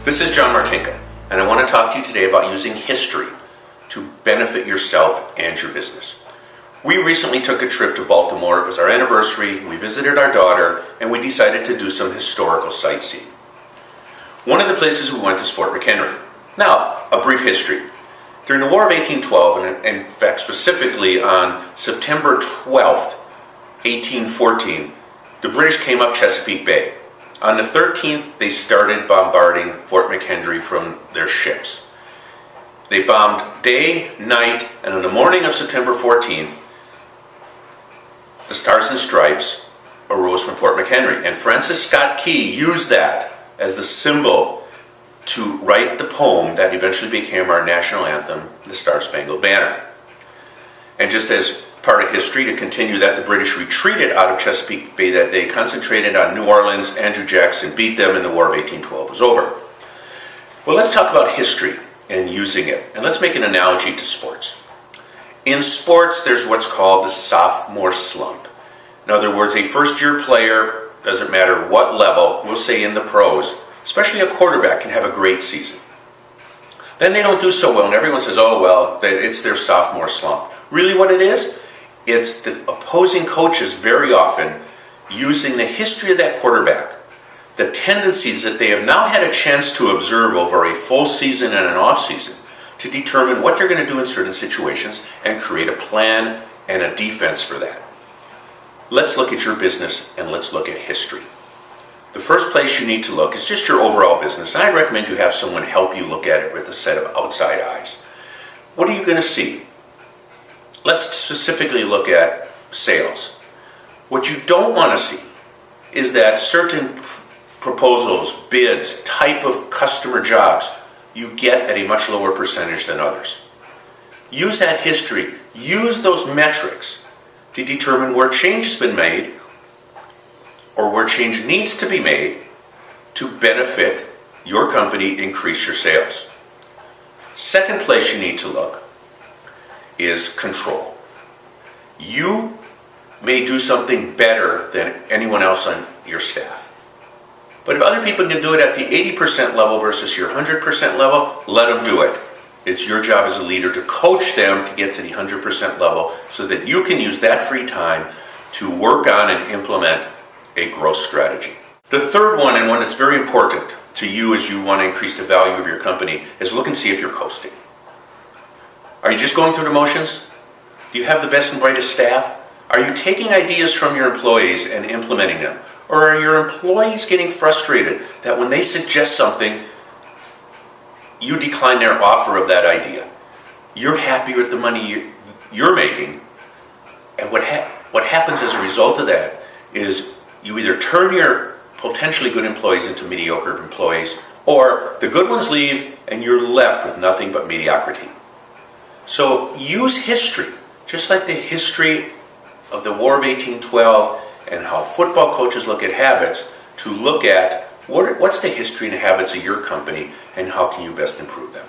This is John Martinka, and I want to talk to you today about using history to benefit yourself and your business. We recently took a trip to Baltimore. It was our anniversary. We visited our daughter, and we decided to do some historical sightseeing. One of the places we went is Fort McHenry. Now, a brief history. During the War of 1812, and in fact specifically on September 12th, 1814, the British came up Chesapeake Bay. On the 13th, they started bombarding Fort McHenry from their ships. They bombed day, night, and on the morning of September 14th, the Stars and Stripes arose from Fort McHenry. And Francis Scott Key used that as the symbol to write the poem that eventually became our national anthem, the Star-Spangled Banner. And just as part of history, to continue that, the British retreated out of Chesapeake Bay that day, concentrated on New Orleans. Andrew Jackson beat them, and the War of 1812 was over. Well, let's talk about history and using it. And let's make an analogy to sports. In sports, there's what's called the sophomore slump. In other words, a first-year player, doesn't matter what level, we'll say in the pros, especially a quarterback, can have a great season. Then they don't do so well, and everyone says, oh, well, it's their sophomore slump. Really what it is? It's the opposing coaches very often using the history of that quarterback, the tendencies that they have now had a chance to observe over a full season and an off season, to determine what they're going to do in certain situations and create a plan and a defense for that. Let's look at your business and let's look at history. The first place you need to look is just your overall business. And I recommend you have someone help you look at it with a set of outside eyes. What are you going to see? Let's specifically look at sales. What you don't want to see is that certain proposals, bids, type of customer jobs you get at a much lower percentage than others. Use that history, use those metrics to determine where change has been made or where change needs to be made to benefit your company, increase your sales. Second place you need to look is control. You may do something better than anyone else on your staff. But if other people can do it at the 80% level versus your 100% level, let them do it. It's your job as a leader to coach them to get to the 100% level so that you can use that free time to work on and implement a growth strategy. The third one, and one that's very important to you as you want to increase the value of your company, is look and see if you're coasting. Are you just going through the motions? Do you have the best and brightest staff? Are you taking ideas from your employees and implementing them? Or are your employees getting frustrated that when they suggest something, you decline their offer of that idea? You're happy with the money you're making, and what happens as a result of that is you either turn your potentially good employees into mediocre employees, or the good ones leave and you're left with nothing but mediocrity. So use history, just like the history of the War of 1812 and how football coaches look at habits, to look at what's the history and habits of your company and how can you best improve them.